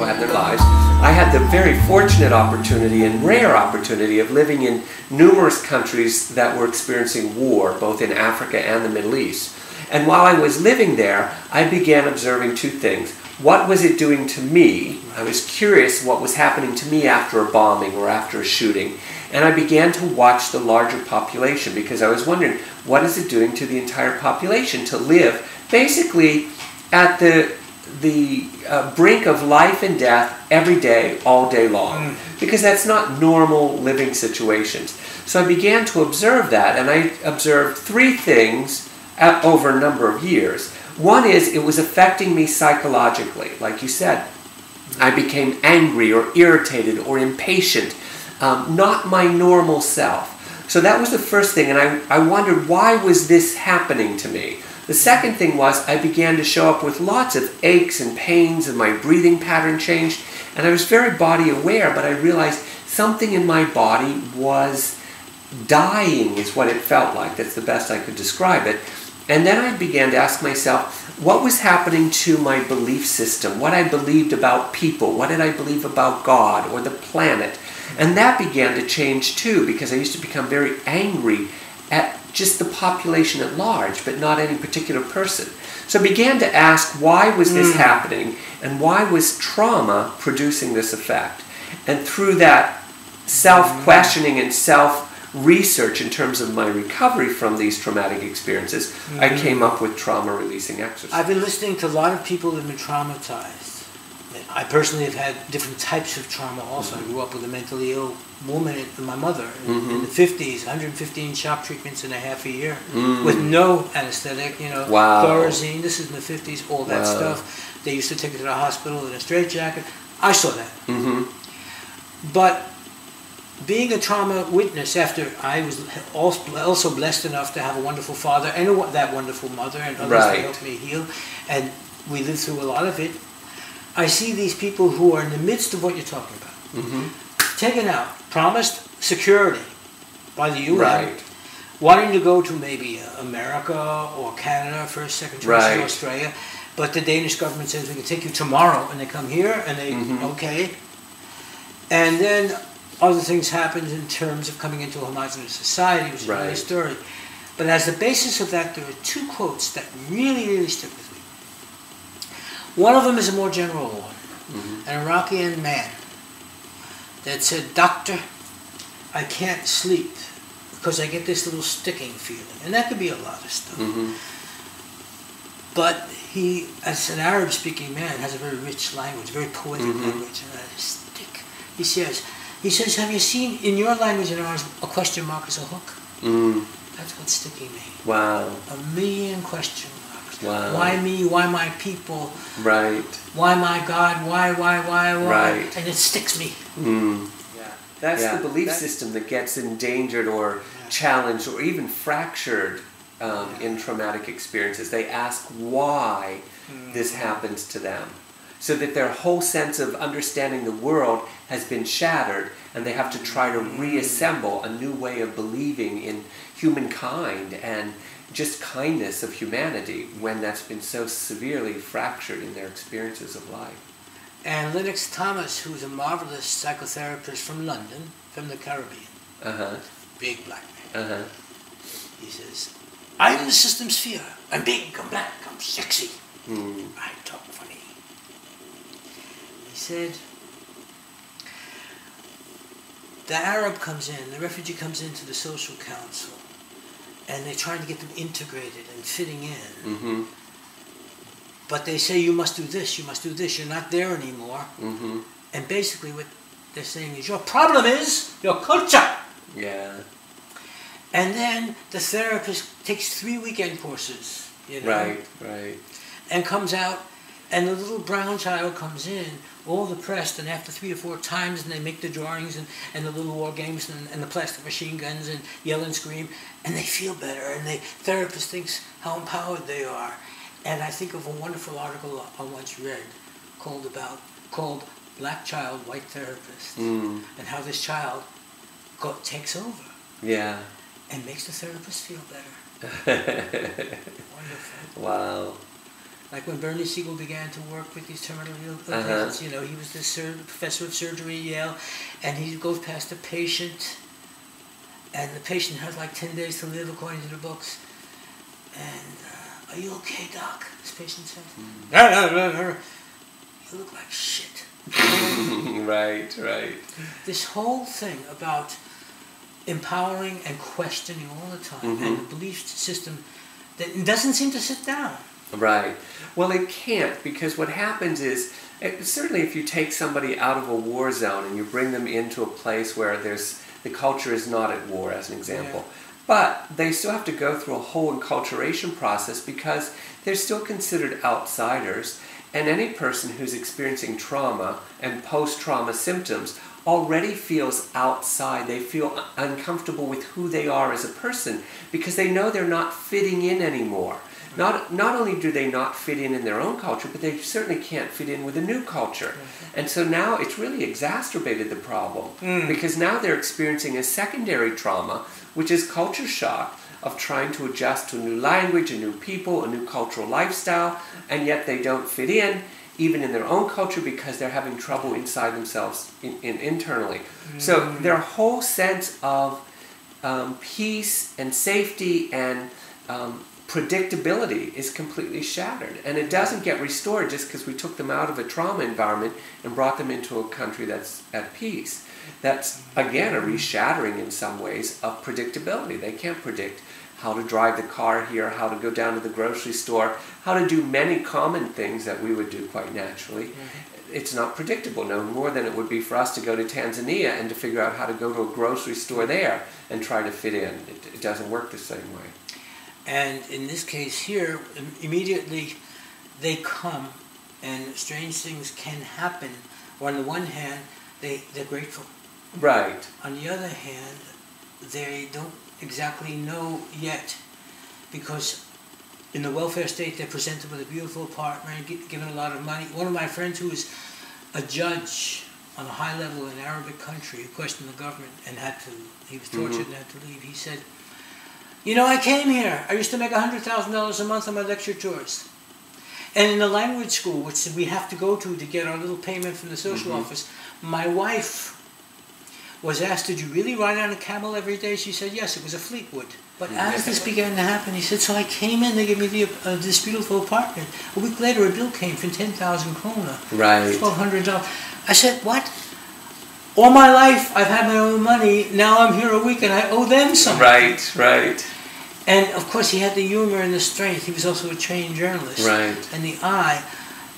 people had in their lives. I had the very fortunate opportunity and rare opportunity of living in numerous countries that were experiencing war, both in Africa and the Middle East. And while I was living there, I began observing two things. What was it doing to me? I was curious what was happening to me after a bombing or after a shooting. And I began to watch the larger population because I was wondering, what is it doing to the entire population to live basically at the brink of life and death every day, all day long? Because that's not normal living situations. So I began to observe that, and I observed three things over a number of years. One is it was affecting me psychologically. Like you said, I became angry or irritated or impatient, not my normal self. So that was the first thing, and I wondered, why was this happening to me? The second thing was I began to show up with lots of aches and pains, and my breathing pattern changed, and I was very body aware, but I realized something in my body was dying is what it felt like. That's the best I could describe it. And then I began to ask myself, what was happening to my belief system? What I believed about people? What did I believe about God or the planet? And that began to change too, because I used to become very angry at just the population at large, but not any particular person. So I began to ask, why was this happening? And why was trauma producing this effect? And through that self-questioning and self-research in terms of my recovery from these traumatic experiences, I came up with Trauma Releasing Exercises. I've been listening to a lot of people that have been traumatized. I personally have had different types of trauma also. I grew up with a mentally ill woman, my mother, in the 50s, 115 shock treatments in a half a year, with no anesthetic, Thorazine, this is in the 50s, all that stuff. They used to take her to the hospital in a straitjacket. I saw that. But being a trauma witness, after I was also blessed enough to have a wonderful father and that wonderful mother and others that helped me heal, and we lived through a lot of it, I see these people who are in the midst of what you're talking about, taken out, promised security by the UN, wanting to go to maybe America or Canada, first, second choice, Australia, but the Danish government says we can take you tomorrow, and they come here, and they, and then other things happened in terms of coming into a homogenous society, which is another story. But as the basis of that, there are two quotes that really, really stick with me. One of them is a more general one, an Iraqi man that said, "Doctor, I can't sleep because I get this little sticking feeling." And that could be a lot of stuff. But he, as an Arab-speaking man, has a very rich language, very poetic language, and that is stick. He says, have you seen, in your language and ours, a question mark is a hook? That's what sticking means. Wow. A million question marks. Wow. Why me? Why my people? Right. Why my God? Why? Right. And it sticks me. That's the belief system that gets endangered or challenged or even fractured in traumatic experiences. They ask why this happens to them, so that their whole sense of understanding the world has been shattered, and they have to try to reassemble a new way of believing in humankind and just kindness of humanity when that's been so severely fractured in their experiences of life. And Lennox Thomas, who's a marvelous psychotherapist from London, from the Caribbean, big black man, he says, "I'm the system sphere. I'm big, I'm black, I'm sexy. I talk funny." He said, the Arab comes in, the refugee comes into the social council, and they're trying to get them integrated and fitting in. But they say, you must do this, you're not there anymore. And basically what they're saying is, your problem is your culture. Yeah. And then the therapist takes 3 weekend courses, Right. and comes out, and the little brown child comes in, all depressed, and after 3 or 4 times, and they make the drawings and the little war games and the plastic machine guns and yell and scream, and they feel better, and the therapist thinks how empowered they are. And I think of a wonderful article I once read called Black Child, White Therapist, and how this child takes over. Yeah. And makes the therapist feel better. Wonderful. Wow. Like when Bernie Siegel began to work with these terminally ill patients, you know, he was the professor of surgery at Yale, and he goes past a patient, and the patient has like 10 days to live according to the books. And, are you okay, doc? This patient says. You look like shit. Right. This whole thing about empowering and questioning all the time, and the belief system that doesn't seem to sit down. Right. Well, it can't, because what happens is, certainly if you take somebody out of a war zone and you bring them into a place where the culture is not at war, as an example, but they still have to go through a whole enculturation process because they're still considered outsiders, and any person who's experiencing trauma and post-trauma symptoms already feels outside. They feel uncomfortable with who they are as a person because they know they're not fitting in anymore. Not only do they not fit in their own culture, but they certainly can't fit in with a new culture. And so now it's really exacerbated the problem because now they're experiencing a secondary trauma, which is culture shock of trying to adjust to a new language, a new people, a new cultural lifestyle, and yet they don't fit in, even in their own culture, because they're having trouble inside themselves internally. So their whole sense of peace and safety and predictability is completely shattered, and it doesn't get restored just because we took them out of a trauma environment and brought them into a country that's at peace. That's, again, a reshattering in some ways of predictability. They can't predict how to drive the car here, how to go down to the grocery store, how to do many common things that we would do quite naturally. It's not predictable, no more than it would be for us to go to Tanzania and to figure out how to go to a grocery store there and try to fit in. It doesn't work the same way. And in this case here, immediately they come and strange things can happen. Or on the one hand, they're grateful. Right. On the other hand, they don't exactly know yet, because in the welfare state they're presented with a beautiful apartment, given a lot of money. One of my friends who is a judge on a high level in an Arabic country who questioned the government and he was tortured and had to leave, he said, you know, I came here. I used to make $100,000 a month on my lecture tours. And in the language school, which we have to go to get our little payment from the social office, my wife was asked, did you really ride on a camel every day? She said, yes, it was a Fleetwood. But as this began to happen, he said, so I came in, they gave me this beautiful apartment. A week later, a bill came for 10,000 krona. Right. $1,200. I said, what? All my life, I've had my own money. Now I'm here a week and I owe them something. Right. And of course, he had the humor and the strength. He was also a trained journalist. Right. And the eye,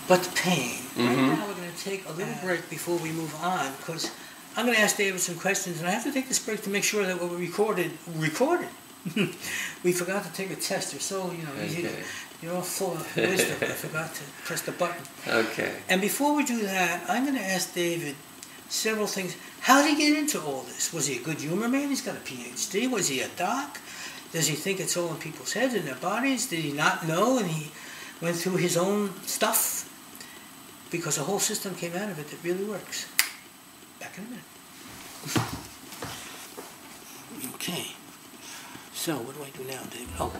but the pain. Right now, we're going to take a little break before we move on, because I'm going to ask David some questions, and I have to take this break to make sure that what we recorded. We forgot to take a test, or so, you know, you're all full of wisdom. I forgot to press the button. Okay. And before we do that, I'm going to ask David several things. How did he get into all this? Was he a good humor man? He's got a Ph.D. Was he a doc? Does he think it's all in people's heads and their bodies? Did he not know and he went through his own stuff? Because a whole system came out of it that really works. Back in a minute. Okay. So, what do I do now, David? Oh.